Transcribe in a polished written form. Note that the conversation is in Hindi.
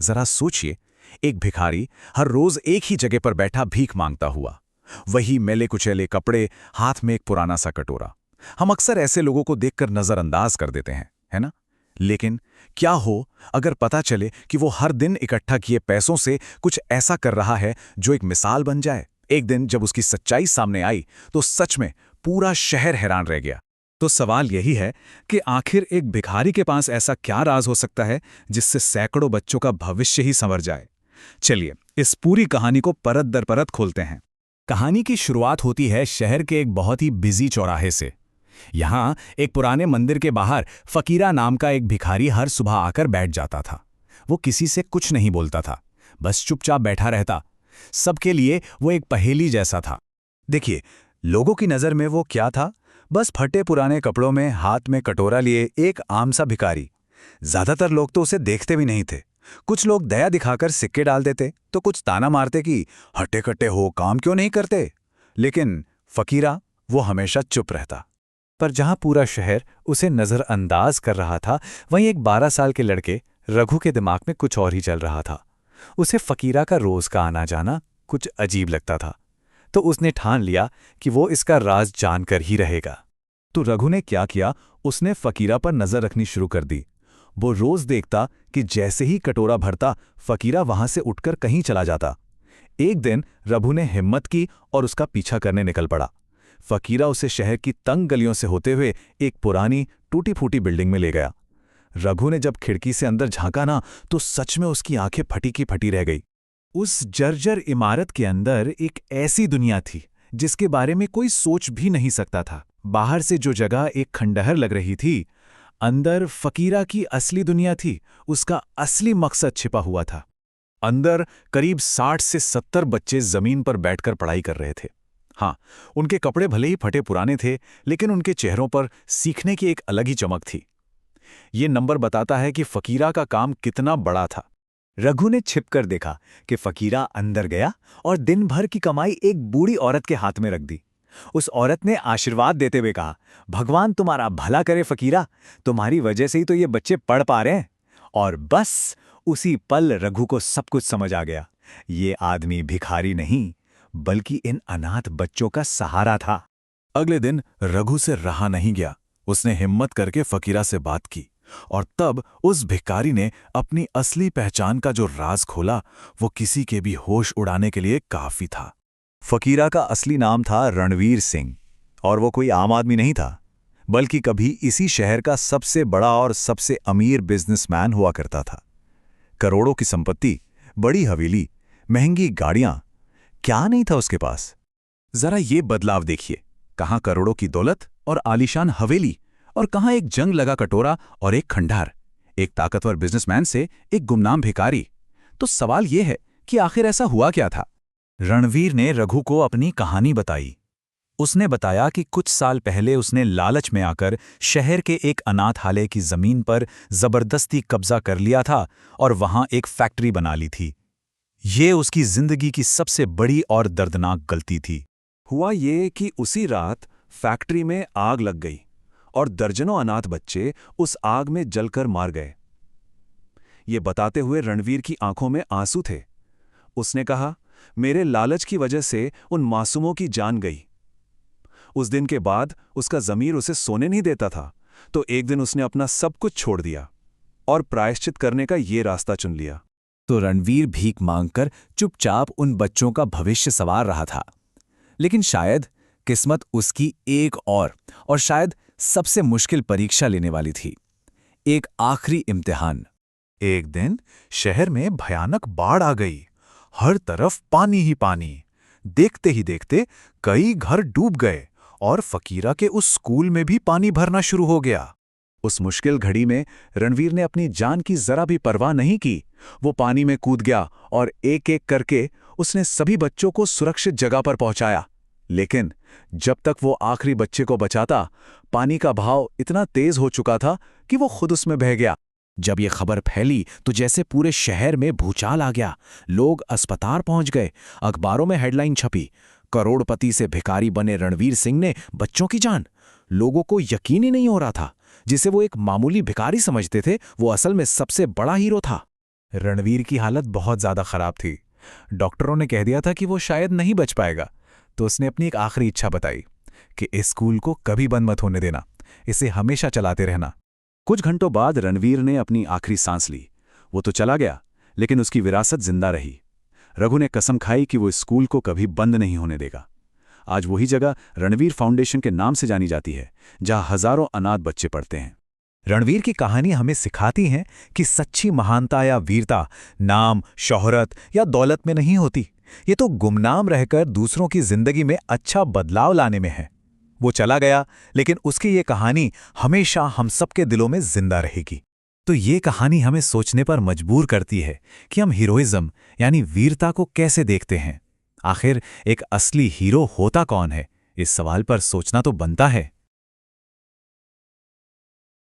जरा सोचिए, एक भिखारी हर रोज एक ही जगह पर बैठा भीख मांगता हुआ, वही मैले कुचैले कपड़े, हाथ में एक पुराना सा कटोरा। हम अक्सर ऐसे लोगों को देखकर नजरअंदाज कर देते हैं, है ना? लेकिन क्या हो अगर पता चले कि वो हर दिन इकट्ठा किए पैसों से कुछ ऐसा कर रहा है जो एक मिसाल बन जाए। एक दिन जब उसकी सच्चाई सामने आई तो सच में पूरा शहर हैरान रह गया। तो सवाल यही है कि आखिर एक भिखारी के पास ऐसा क्या राज हो सकता है जिससे सैकड़ों बच्चों का भविष्य ही संवर जाए। चलिए इस पूरी कहानी को परत दर परत खोलते हैं। कहानी की शुरुआत होती है शहर के एक बहुत ही बिजी चौराहे से। यहाँ एक पुराने मंदिर के बाहर फकीरा नाम का एक भिखारी हर सुबह आकर बैठ जाता था। वो किसी से कुछ नहीं बोलता था, बस चुपचाप बैठा रहता। सबके लिए वो एक पहेली जैसा था। देखिए, लोगों की नज़र में वो क्या था? बस फटे पुराने कपड़ों में, हाथ में कटोरा लिए एक आम सा भिखारी। ज्यादातर लोग तो उसे देखते भी नहीं थे। कुछ लोग दया दिखाकर सिक्के डाल देते, तो कुछ ताना मारते कि हट्टे कट्टे हो, काम क्यों नहीं करते। लेकिन फकीरा, वो हमेशा चुप रहता। पर जहां पूरा शहर उसे नजरअंदाज कर रहा था, वहीं एक 12 साल के लड़के रघु के दिमाग में कुछ और ही चल रहा था। उसे फकीरा का रोज का आना जाना कुछ अजीब लगता था, तो उसने ठान लिया कि वो इसका राज जानकर ही रहेगा। तो रघु ने क्या किया, उसने फकीरा पर नजर रखनी शुरू कर दी। वो रोज देखता कि जैसे ही कटोरा भरता, फकीरा वहां से उठकर कहीं चला जाता। एक दिन रघु ने हिम्मत की और उसका पीछा करने निकल पड़ा। फकीरा उसे शहर की तंग गलियों से होते हुए एक पुरानी टूटी फूटी बिल्डिंग में ले गया। रघु ने जब खिड़की से अंदर झांका ना, तो सच में उसकी आंखें फटी की फटी रह गई। उस जर्जर इमारत के अंदर एक ऐसी दुनिया थी जिसके बारे में कोई सोच भी नहीं सकता था। बाहर से जो जगह एक खंडहर लग रही थी, अंदर फकीरा की असली दुनिया थी। उसका असली मकसद छिपा हुआ था। अंदर करीब 60 से 70 बच्चे जमीन पर बैठकर पढ़ाई कर रहे थे। हाँ, उनके कपड़े भले ही फटे पुराने थे, लेकिन उनके चेहरों पर सीखने की एक अलग ही चमक थी। ये नंबर बताता है कि फकीरा का काम कितना बड़ा था। रघु ने छिपकर देखा कि फकीरा अंदर गया और दिन भर की कमाई एक बूढ़ी औरत के हाथ में रख दी। उस औरत ने आशीर्वाद देते हुए कहा, भगवान तुम्हारा भला करे फकीरा, तुम्हारी वजह से ही तो ये बच्चे पढ़ पा रहे हैं। और बस उसी पल रघु को सब कुछ समझ आ गया। ये आदमी भिखारी नहीं, बल्कि इन अनाथ बच्चों का सहारा था। अगले दिन रघु से रहा नहीं गया। उसने हिम्मत करके फकीरा से बात की, और तब उस भिखारी ने अपनी असली पहचान का जो राज खोला, वो किसी के भी होश उड़ाने के लिए काफी था। फकीरा का असली नाम था रणवीर सिंह, और वो कोई आम आदमी नहीं था, बल्कि कभी इसी शहर का सबसे बड़ा और सबसे अमीर बिजनेसमैन हुआ करता था। करोड़ों की संपत्ति, बड़ी हवेली, महंगी गाड़ियां, क्या नहीं था उसके पास। जरा ये बदलाव देखिए, कहां करोड़ों की दौलत और आलीशान हवेली, और कहां एक जंग लगा कटोरा और एक खंडार। एक ताकतवर बिजनेसमैन से एक गुमनाम भिखारी। तो सवाल यह है कि आखिर ऐसा हुआ क्या था? रणवीर ने रघु को अपनी कहानी बताई। उसने बताया कि कुछ साल पहले उसने लालच में आकर शहर के एक अनाथालय की जमीन पर जबरदस्ती कब्जा कर लिया था और वहां एक फैक्ट्री बना ली थी। ये उसकी जिंदगी की सबसे बड़ी और दर्दनाक गलती थी। हुआ ये कि उसी रात फैक्ट्री में आग लग गई और दर्जनों अनाथ बच्चे उस आग में जलकर मार गए। ये बताते हुए रणवीर की आंखों में आंसू थे। उसने कहा, मेरे लालच की वजह से उन मासूमों की जान गई। उस दिन के बाद उसका ज़मीर उसे सोने नहीं देता था, तो एक दिन उसने अपना सब कुछ छोड़ दिया और प्रायश्चित करने का ये रास्ता चुन लिया। तो रणवीर भीख मांगकर चुपचाप उन बच्चों का भविष्य संवार रहा था। लेकिन शायद किस्मत उसकी एक और शायद सबसे मुश्किल परीक्षा लेने वाली थी, एक आखिरी इम्तिहान। एक दिन शहर में भयानक बाढ़ आ गई। हर तरफ पानी ही पानी। देखते ही देखते कई घर डूब गए और फकीरा के उस स्कूल में भी पानी भरना शुरू हो गया। उस मुश्किल घड़ी में रणवीर ने अपनी जान की जरा भी परवाह नहीं की। वो पानी में कूद गया और एक एक करके उसने सभी बच्चों को सुरक्षित जगह पर पहुंचाया। लेकिन जब तक वो आखिरी बच्चे को बचाता, पानी का बहाव इतना तेज हो चुका था कि वो खुद उसमें बह गया। जब ये खबर फैली तो जैसे पूरे शहर में भूचाल आ गया। लोग अस्पताल पहुंच गए, अखबारों में हेडलाइन छपी, करोड़पति से भिखारी बने रणवीर सिंह ने बच्चों की जान। लोगों को यकीन ही नहीं हो रहा था, जिसे वो एक मामूली भिखारी समझते थे, वो असल में सबसे बड़ा हीरो था। रणवीर की हालत बहुत ज़्यादा खराब थी। डॉक्टरों ने कह दिया था कि वो शायद नहीं बच पाएगा, तो उसने अपनी एक आखिरी इच्छा बताई कि इस स्कूल को कभी बंद मत होने देना, इसे हमेशा चलाते रहना। कुछ घंटों बाद रणवीर ने अपनी आखिरी सांस ली। वो तो चला गया, लेकिन उसकी विरासत जिंदा रही। रघु ने कसम खाई कि वो इस स्कूल को कभी बंद नहीं होने देगा। आज वही जगह रणवीर फाउंडेशन के नाम से जानी जाती है, जहां हजारों अनाथ बच्चे पढ़ते हैं। रणवीर की कहानी हमें सिखाती है कि सच्ची महानता या वीरता नाम, शोहरत या दौलत में नहीं होती। ये तो गुमनाम रहकर दूसरों की जिंदगी में अच्छा बदलाव लाने में है। वो चला गया, लेकिन उसकी ये कहानी हमेशा हम सबके दिलों में जिंदा रहेगी। तो ये कहानी हमें सोचने पर मजबूर करती है कि हम हीरोइज्म यानी वीरता को कैसे देखते हैं। आखिर एक असली हीरो होता कौन है? इस सवाल पर सोचना तो बनता है।